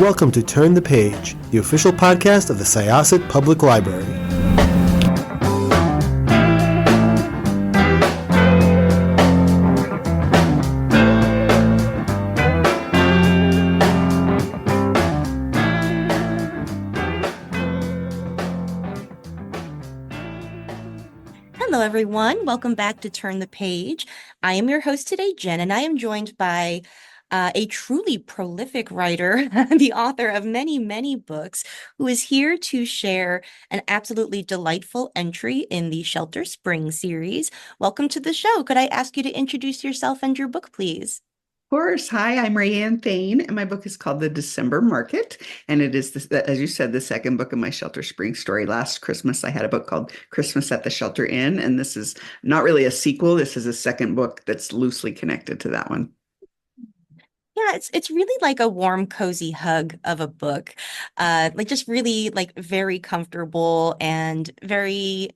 welcome to Turn the Page, the official podcast of the Syosset Public Library. Hello, everyone. Welcome back to Turn the Page. I am your host today, Jen, and I am joined by a truly prolific writer, the author of many, many books, who is here to share an absolutely delightful entry in the Shelter Spring series. Welcome to the show. Could I ask you to introduce yourself and your book, please? Of course. Hi, I'm RaeAnne Thayne, and my book is called The December Market. And it is, as you said, the second book of my Shelter Spring story. Last Christmas, I had a book called Christmas at the Shelter Inn, and this is not really a sequel. This is a second book that's loosely connected to that one. Yeah, it's really like a warm, cozy hug of a book. Like just really like very comfortable and very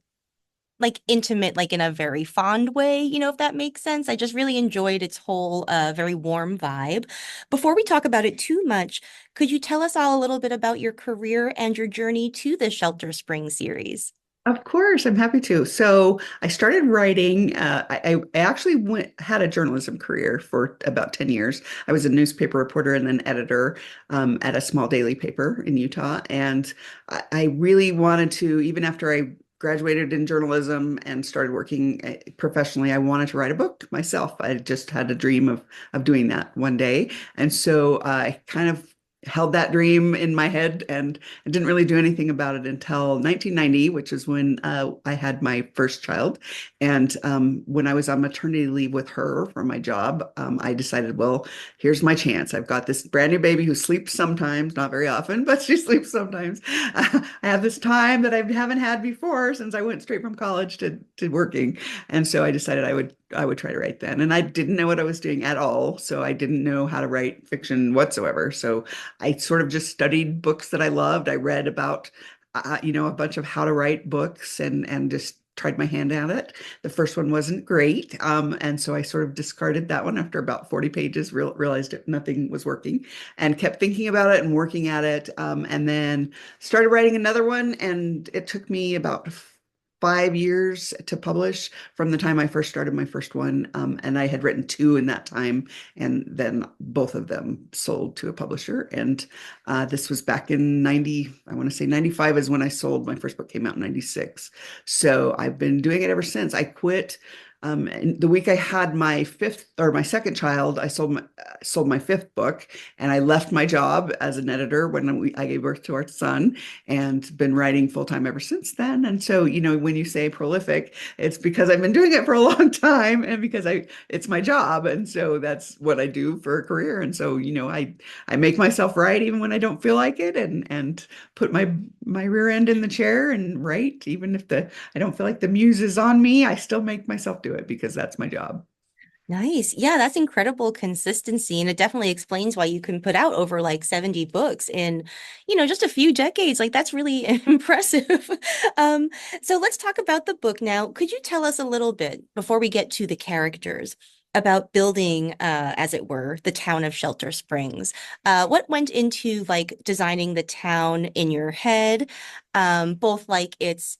like intimate, like in a very fond way, if that makes sense. I just really enjoyed its whole very warm vibe. Before we talk about it too much, could you tell us all a little bit about your career and your journey to the Shelter Spring series? Of course, I'm happy to. So I started writing. I actually had a journalism career for about 10 years. I was a newspaper reporter and then editor at a small daily paper in Utah. And I really wanted to, even after I graduated in journalism and started working professionally, I wanted to write a book myself. I just had a dream of doing that one day. And so I kind of held that dream in my head and I didn't really do anything about it until 1990, which is when I had my first child. And when I was on maternity leave with her from my job, I decided, well, here's my chance. I've got this brand new baby who sleeps sometimes, not very often, but she sleeps sometimes. I have this time that I haven't had before since I went straight from college to working. And so I decided I would try to write then. And I didn't know what I was doing at all. So I didn't know how to write fiction whatsoever. So I sort of just studied books that I loved. I read about, a bunch of how to write books and just tried my hand at it. The first one wasn't great. And so I sort of discarded that one after about 40 pages, realized nothing was working and kept thinking about it and working at it. And then started writing another one. And it took me about 5 years to publish from the time I first started my first one. And I had written two in that time, and then both of them sold to a publisher. And this was back in 90, I want to say 95 is when I sold. My first book came out in 96. So I've been doing it ever since. I quit. And the week I had my second child, I sold my fifth book, and I left my job as an editor when I gave birth to our son, and been writing full time ever since then. And so, when you say prolific, it's because I've been doing it for a long time, and because it's my job, and so that's what I do for a career. And so, I make myself write even when I don't feel like it, and put my rear end in the chair and write, even if I don't feel like the muse is on me. I still make myself do it because that's my job. Nice. Yeah, that's incredible consistency. And it definitely explains why you can put out over like 70 books in, just a few decades. Like that's really impressive. Um, so let's talk about the book now. Could you tell us a little bit before we get to the characters about building, as it were, the town of Shelter Springs? What went into like designing the town in your head? Both like its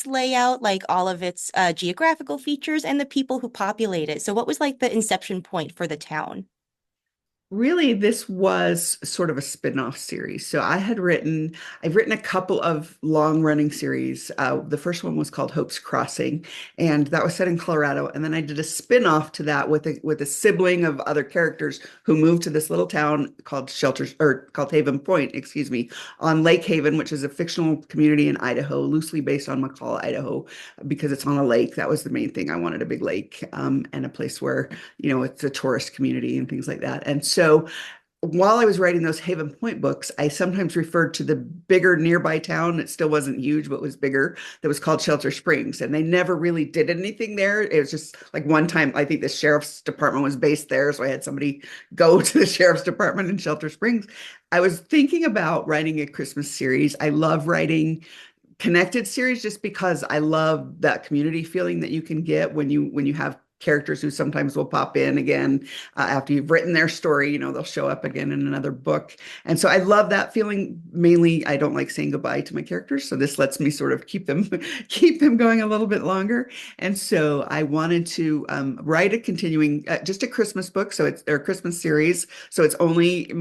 layout, like all of its geographical features and the people who populate it. So what was like the inception point for the town? Really, this was sort of a spin-off series. So I've written a couple of long-running series. The first one was called Hope's Crossing, and that was set in Colorado. And then I did a spin-off to that with a sibling of other characters who moved to this little town called called Haven Point, excuse me, on Lake Haven, which is a fictional community in Idaho, loosely based on McCall, Idaho, because it's on a lake. That was the main thing. I wanted a big lake, and a place where, it's a tourist community and things like that. And so while I was writing those Haven Point books, I sometimes referred to the bigger nearby town. It still wasn't huge, but was bigger. That was called Shelter Springs. And they never really did anything there. It was just like one time, I think the sheriff's department was based there. So I had somebody go to the sheriff's department in Shelter Springs. I was thinking about writing a Christmas series. I love writing connected series just because I love that community feeling that you can get when you have characters who sometimes will pop in again after you've written their story. They'll show up again in another book. And so I love that feeling. Mainly, I don't like saying goodbye to my characters, so this lets me sort of keep them keep them going a little bit longer. And so I wanted to write a continuing, just a Christmas book, so it's or Christmas series. So it's only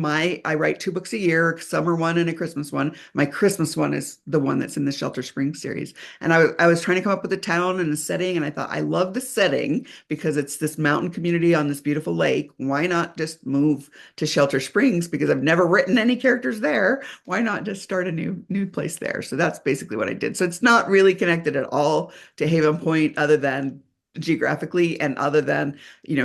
I write 2 books a year, summer one and a Christmas one. My Christmas one is the one that's in the Shelter Springs series. And I was trying to come up with a town and a setting, and I thought I love the setting because it's this mountain community on this beautiful lake. Why not just move to Shelter Springs? Because I've never written any characters there. Why not just start a new place there? So that's basically what I did. So it's not really connected at all to Haven Point other than geographically, and other than,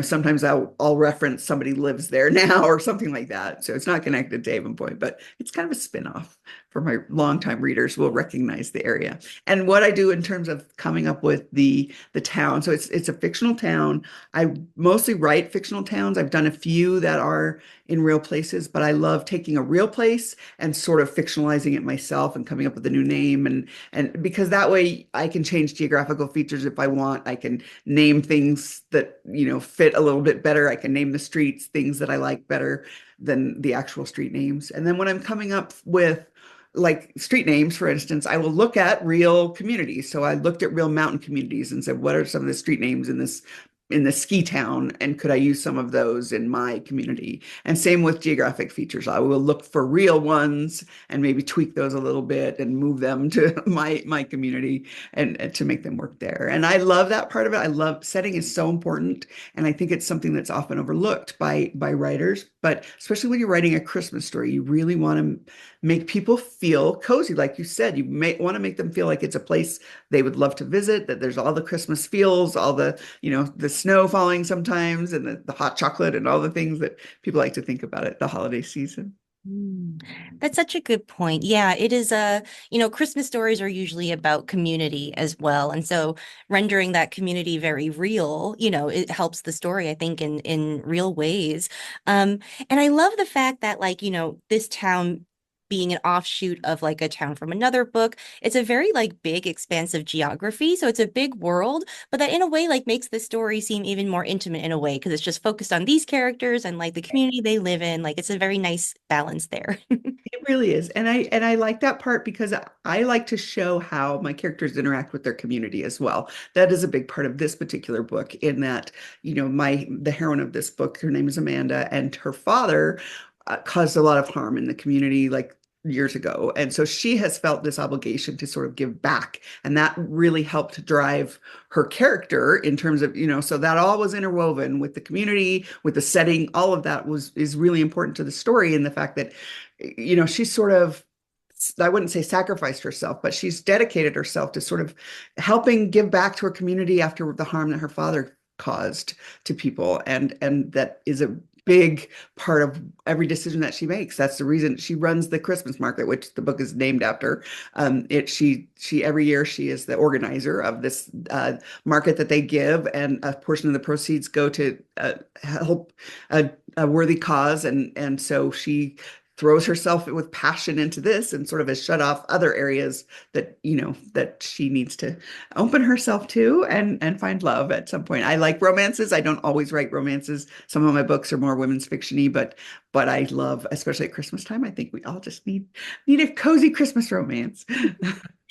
sometimes I'll reference somebody lives there now or something like that. So it's not connected to Haven Point, but it's kind of a spin-off. For my longtime readers will recognize the area. And what I do in terms of coming up with the town. So it's a fictional town. I mostly write fictional towns. I've done a few that are in real places, but I love taking a real place and sort of fictionalizing it myself and coming up with a new name, and because that way I can change geographical features if I want. I can name things that, fit a little bit better. I can name the streets things that I like better than the actual street names. And then when I'm coming up with like street names, for instance, I will look at real communities. So I looked at real mountain communities and said, what are some of the street names in the ski town, and could I use some of those in my community? And same with geographic features. I will look for real ones and maybe tweak those a little bit and move them to my community and to make them work there. And I love that part of it. I love setting is so important, and I think it's something that's often overlooked by writers. But especially when you're writing a Christmas story, you really want to make people feel cozy. Like you said, you may want to make them feel like it's a place they would love to visit, that there's all the Christmas feels, all the snow falling sometimes, and the hot chocolate and all the things that people like to think about at the holiday season. Mm. That's such a good point. Yeah, it is Christmas stories are usually about community as well. And so rendering that community very real, it helps the story, I think, in real ways. And I love the fact that this town being an offshoot of like a town from another book, it's a very like big, expansive geography. So it's a big world, but that in a way like makes the story seem even more intimate in a way because it's just focused on these characters and like the community they live in. Like it's a very nice balance there. It really is. And I like that part because I like to show how my characters interact with their community as well. That is a big part of this particular book, in that, the heroine of this book, her name is Amanda, and her father caused a lot of harm in the community like years ago. And so she has felt this obligation to sort of give back. And that really helped drive her character in terms of, so that all was interwoven with the community, with the setting. All of that is really important to the story, and the fact that, she's sort of, I wouldn't say sacrificed herself, but she's dedicated herself to sort of helping give back to her community after the harm that her father caused to people. And that is a big part of every decision that she makes. That's the reason she runs the Christmas market, which the book is named after. She every year she is the organizer of this market that they give, and a portion of the proceeds go to help a worthy cause. And so she throws herself with passion into this, and sort of has shut off other areas that that she needs to open herself to and find love at some point. I like romances. I don't always write romances. Some of my books are more women's fiction-y, but I love, especially at Christmas time, I think we all just need a cozy Christmas romance.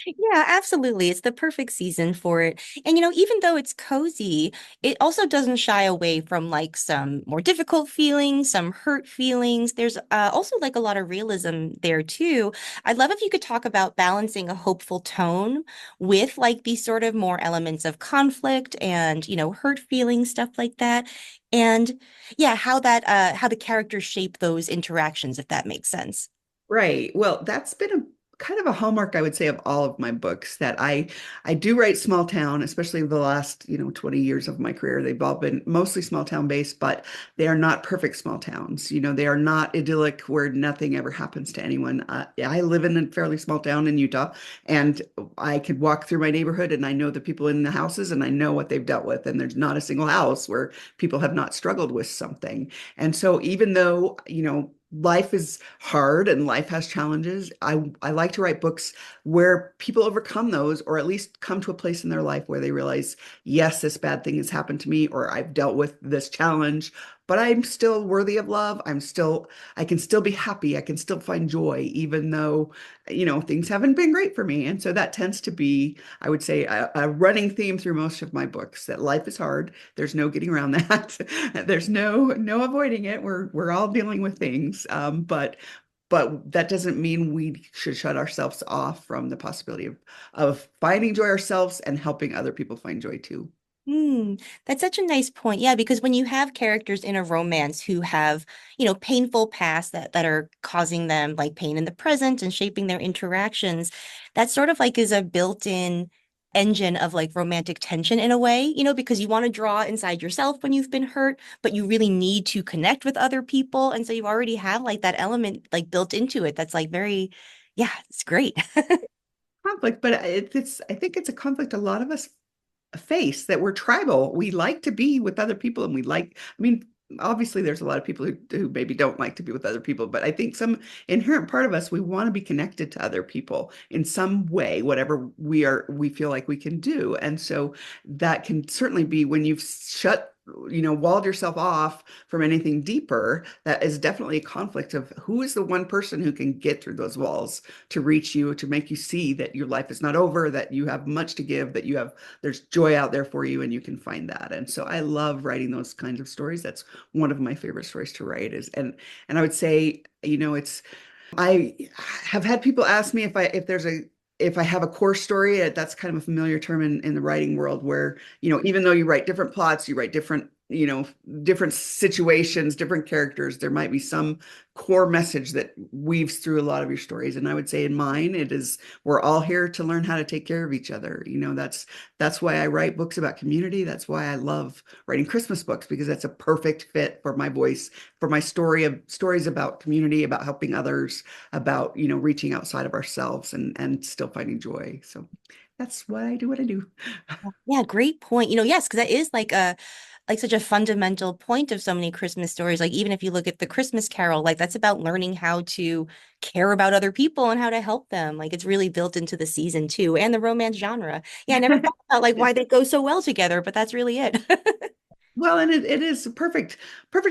Yeah, absolutely. It's the perfect season for it. And, even though it's cozy, it also doesn't shy away from like some more difficult feelings, some hurt feelings. There's also like a lot of realism there too. I'd love if you could talk about balancing a hopeful tone with like these sort of more elements of conflict and, hurt feelings, stuff like that. And yeah, how the characters shape those interactions, if that makes sense. Right. Well, that's been a kind of a hallmark, I would say, of all of my books, that I do write small town, especially the last, 20 years of my career. They've all been mostly small town based, but they are not perfect small towns. They are not idyllic where nothing ever happens to anyone. I live in a fairly small town in Utah, and I could walk through my neighborhood and I know the people in the houses and I know what they've dealt with. And there's not a single house where people have not struggled with something. And so even though, life is hard and life has challenges. I like to write books where people overcome those, or at least come to a place in their life where they realize, yes, this bad thing has happened to me, or I've dealt with this challenge, but I'm still worthy of love. I can still be happy. I can still find joy, even though, things haven't been great for me. And so that tends to be, I would say, a running theme through most of my books, that life is hard. There's no getting around that. There's no avoiding it. We're all dealing with things. But that doesn't mean we should shut ourselves off from the possibility of finding joy ourselves and helping other people find joy too. That's such a nice point. Yeah, because when you have characters in a romance who have, painful pasts that are causing them like pain in the present and shaping their interactions, that sort of like is a built-in engine of like romantic tension in a way, because you want to draw inside yourself when you've been hurt, but you really need to connect with other people. And so you already have like that element like built into it that's like very, yeah, it's great. Conflict, but I think it's a conflict a lot of us face, that we're tribal. We like to be with other people, and I mean, obviously there's a lot of people who maybe don't like to be with other people, but I think some inherent part of us, we want to be connected to other people in some way, whatever we feel like we can do. And so that can certainly be when you've walled yourself off from anything deeper. That is definitely a conflict of who is the one person who can get through those walls to reach you, to make you see that your life is not over, that you have much to give, that there's joy out there for you, and you can find that. And so I love writing those kinds of stories. That's one of my favorite stories to write. And I would say, it's I have had people ask me if I have a core story. That's kind of a familiar term in the writing world, where, even though you write different plots, you write different situations, different characters, there might be some core message that weaves through a lot of your stories. And I would say in mine, it is, we're all here to learn how to take care of each other. That's why I write books about community. That's why I love writing Christmas books, because that's a perfect fit for my voice, for my stories about community, about helping others, about, reaching outside of ourselves and still finding joy. So that's why I do what I do. Yeah, great point. Yes, because that is like such a fundamental point of so many Christmas stories. Like even if you look at the Christmas Carol, like that's about learning how to care about other people and how to help them. Like it's really built into the season too, and the romance genre. Yeah, I never thought about like why they go so well together, but that's really it. Well, and it is a perfect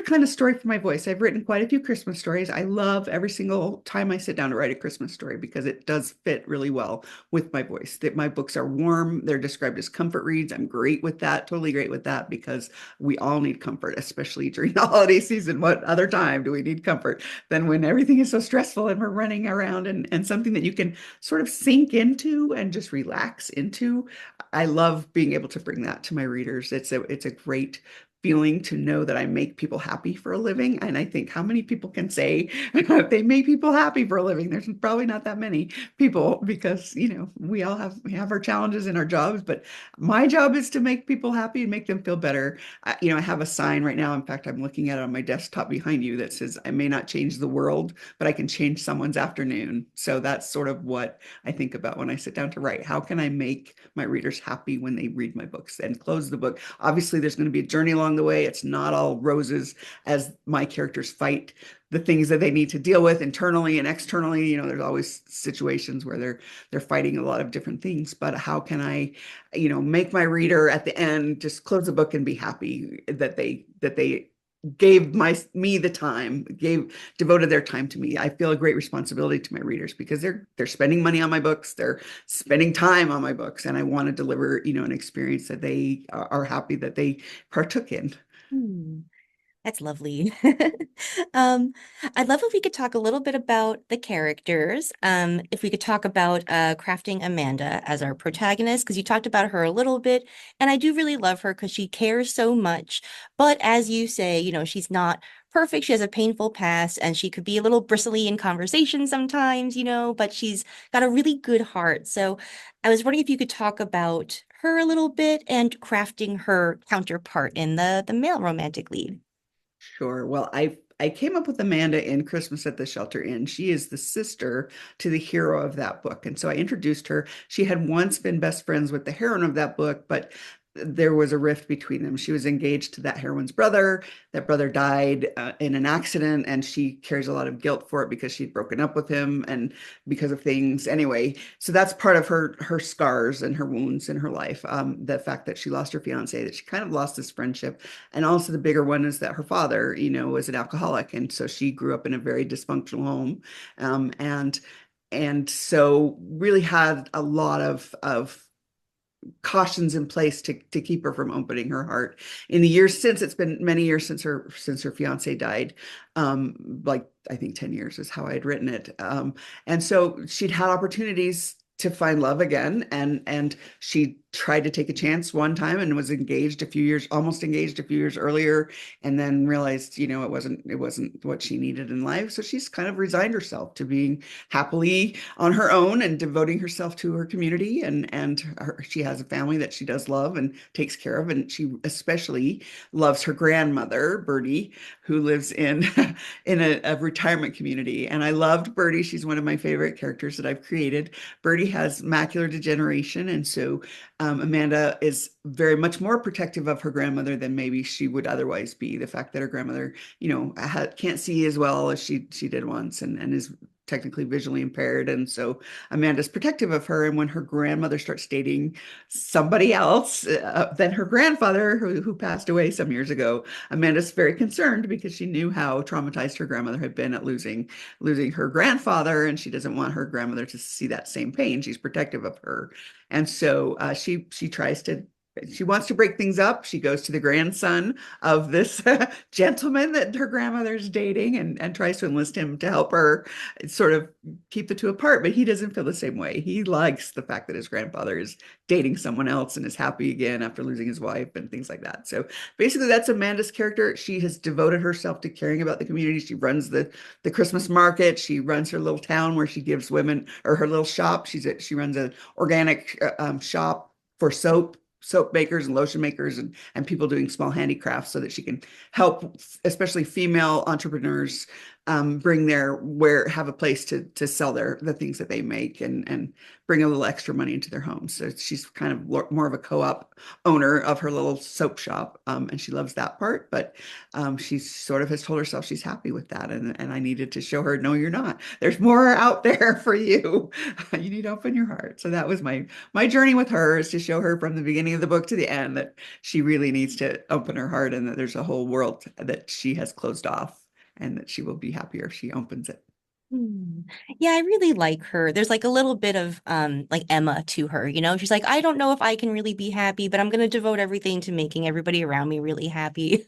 kind of story for my voice. I've written quite a few Christmas stories. I love every single time I sit down to write a Christmas story, because it does fit really well with my voice. That my books are warm. They're described as comfort reads. I'm great with that, totally great with that, because we all need comfort, especially during the holiday season. What other time do we need comfort than when everything is so stressful and we're running around, and something that you can sort of sink into and just relax into. I love being able to bring that to my readers. It's a great feeling to know that I make people happy for a living. And I think, how many people can say they make people happy for a living? There's probably not that many people, because, we have our challenges in our jobs, but my job is to make people happy and make them feel better. I have a sign right now. In fact, I'm looking at it on my desktop behind you that says, I may not change the world, but I can change someone's afternoon. So that's sort of what I think about when I sit down to write. How can I make my readers happy when they read my books and close the book? Obviously, there's going to be a journey along the way. It's not all roses as my characters fight the things that they need to deal with internally and externally. There's always situations where they're fighting a lot of different things. But how can I, make my reader at the end just close the book and be happy that they gave me the time, devoted their time to me. I feel a great responsibility to my readers, because they're spending money on my books, they're spending time on my books, and I want to deliver, an experience that they are happy that they partook in. Hmm. That's lovely. Um, I'd love if we could talk a little bit about the characters. If we could talk about crafting Amanda as our protagonist, because you talked about her a little bit, and I do really love her because she cares so much. But as you say, she's not perfect. She has a painful past, and she could be a little bristly in conversation sometimes, but she's got a really good heart. So I was wondering if you could talk about her a little bit and crafting her counterpart in the male romantic lead. Sure. Well, I came up with Amanda in Christmas at the Shelter Inn. She is the sister to the hero of that book. And so I introduced her. She had once been best friends with the heroine of that book, but there was a rift between them. She was engaged to that heroine's brother. That brother died in an accident, and she carries a lot of guilt for it because she'd broken up with him and because of things. Anyway, so that's part of her scars and her wounds in her life. The fact that she lost her fiance, that she kind of lost this friendship, and also the bigger one is that her father, was an alcoholic, and so she grew up in a very dysfunctional home, and so really had a lot of cautions in place to keep her from opening her heart. In the years since, it's been many years since her fiance died. Like I think 10 years is how I had written it. And so she'd had opportunities to find love again, and she tried to take a chance one time and was almost engaged a few years earlier, and then realized, it wasn't what she needed in life. So she's kind of resigned herself to being happily on her own and devoting herself to her community, and she has a family that she does love and takes care of, and she especially loves her grandmother, Bertie, who lives in in a retirement community. And I loved Bertie. She's one of my favorite characters that I've created. Bertie has macular degeneration, and so Amanda is very much more protective of her grandmother than maybe she would otherwise be. The fact that her grandmother, can't see as well as she did once, and is technically visually impaired. And so Amanda's protective of her. And when her grandmother starts dating somebody else than her grandfather, who passed away some years ago, Amanda's very concerned because she knew how traumatized her grandmother had been at losing her grandfather, and she doesn't want her grandmother to see that same pain. She's protective of her. And so she wants to break things up. She goes to the grandson of this gentleman that her grandmother's dating, and tries to enlist him to help her sort of keep the two apart. But he doesn't feel the same way. He likes the fact that his grandfather is dating someone else and is happy again after losing his wife and things like that. So basically, that's Amanda's character. She has devoted herself to caring about the community. She runs the Christmas market. She runs her little town where she gives women, or her little shop. She runs an organic shop for soap makers and lotion makers, and people doing small handicrafts, so that she can help especially female entrepreneurs have a place to sell the things that they make, and bring a little extra money into their homes. So she's kind of more of a co-op owner of her little soap shop, and she loves that part. But she sort of has told herself she's happy with that, and I needed to show her, no, you're not. There's more out there for you. You need to open your heart. So that was my journey with her, is to show her from the beginning of the book to the end that she really needs to open her heart, and that there's a whole world that she has closed off, and that she will be happier if she opens it. Hmm. Yeah, I really like her. There's like a little bit of like Emma to her, you know? She's like, I don't know if I can really be happy, but I'm going to devote everything to making everybody around me really happy.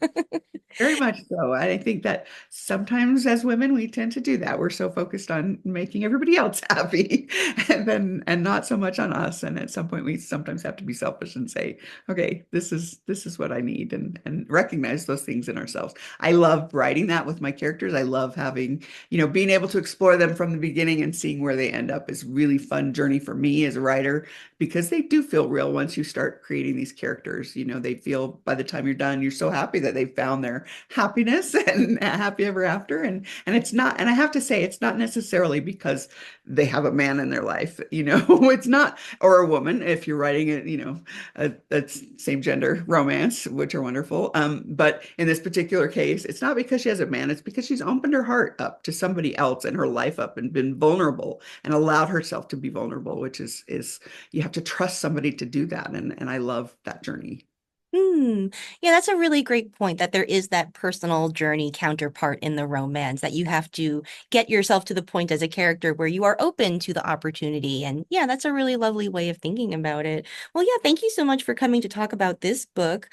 Very much so. I think that sometimes as women, we tend to do that. We're so focused on making everybody else happy and not so much on us. And at some point we sometimes have to be selfish and say, okay, this is what I need, and recognize those things in ourselves. I love writing that with my characters. I love having, being able to explore them from the beginning and seeing where they end up is really fun journey for me as a writer, because they do feel real once you start creating these characters. They feel, by the time you're done, you're so happy that they found their happiness and happy ever after. And it's not, and I have to say, it's not necessarily because they have a man in their life, it's not, or a woman, if you're writing it, a same gender romance, which are wonderful. But in this particular case, it's not because she has a man, it's because she's opened her heart up to somebody else and her life up, and been vulnerable and allowed herself to be vulnerable, which is you have to trust somebody to do that. And I love that journey. Hmm. Yeah, that's a really great point, that there is that personal journey counterpart in the romance, that you have to get yourself to the point as a character where you are open to the opportunity. And yeah, that's a really lovely way of thinking about it. Well, yeah, thank you so much for coming to talk about this book.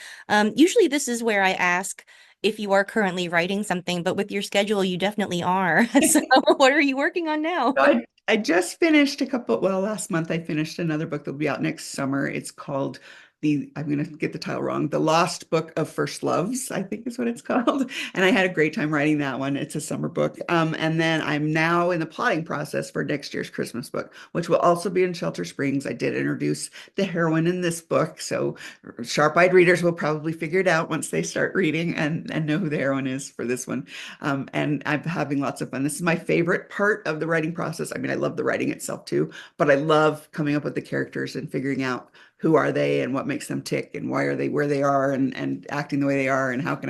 Usually this is where I ask if you are currently writing something, but with your schedule, you definitely are. So what are you working on now? So I just finished last month I finished another book that'll be out next summer. It's called I'm going to get the title wrong, The Lost Book of First Loves, I think is what it's called. And I had a great time writing that one. It's a summer book. And then I'm now in the plotting process for next year's Christmas book, which will also be in Shelter Springs. I did introduce the heroine in this book, so sharp-eyed readers will probably figure it out once they start reading, and know who the heroine is for this one. And I'm having lots of fun. This is my favorite part of the writing process. I mean, I love the writing itself too, but I love coming up with the characters and figuring out who are they and what makes them tick and why are they where they are and acting the way they are and how can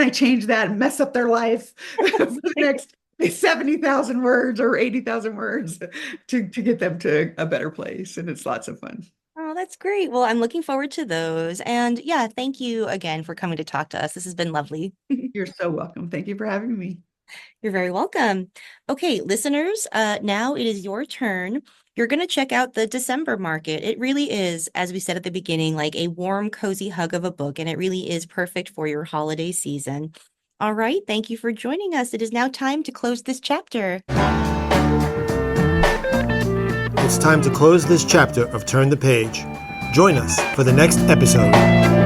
I change that and mess up their life for the next 70,000 words or 80,000 words to get them to a better place. And it's lots of fun. Oh, that's great. Well, I'm looking forward to those. And yeah, thank you again for coming to talk to us. This has been lovely. You're so welcome. Thank you for having me. You're very welcome. Okay, listeners, now it is your turn. You're going to check out the December market. It really is, as we said at the beginning, like a warm, cozy hug of a book, and it really is perfect for your holiday season. All right, thank you for joining us. It is now time to close this chapter. It's time to close this chapter of Turn the Page. Join us for the next episode.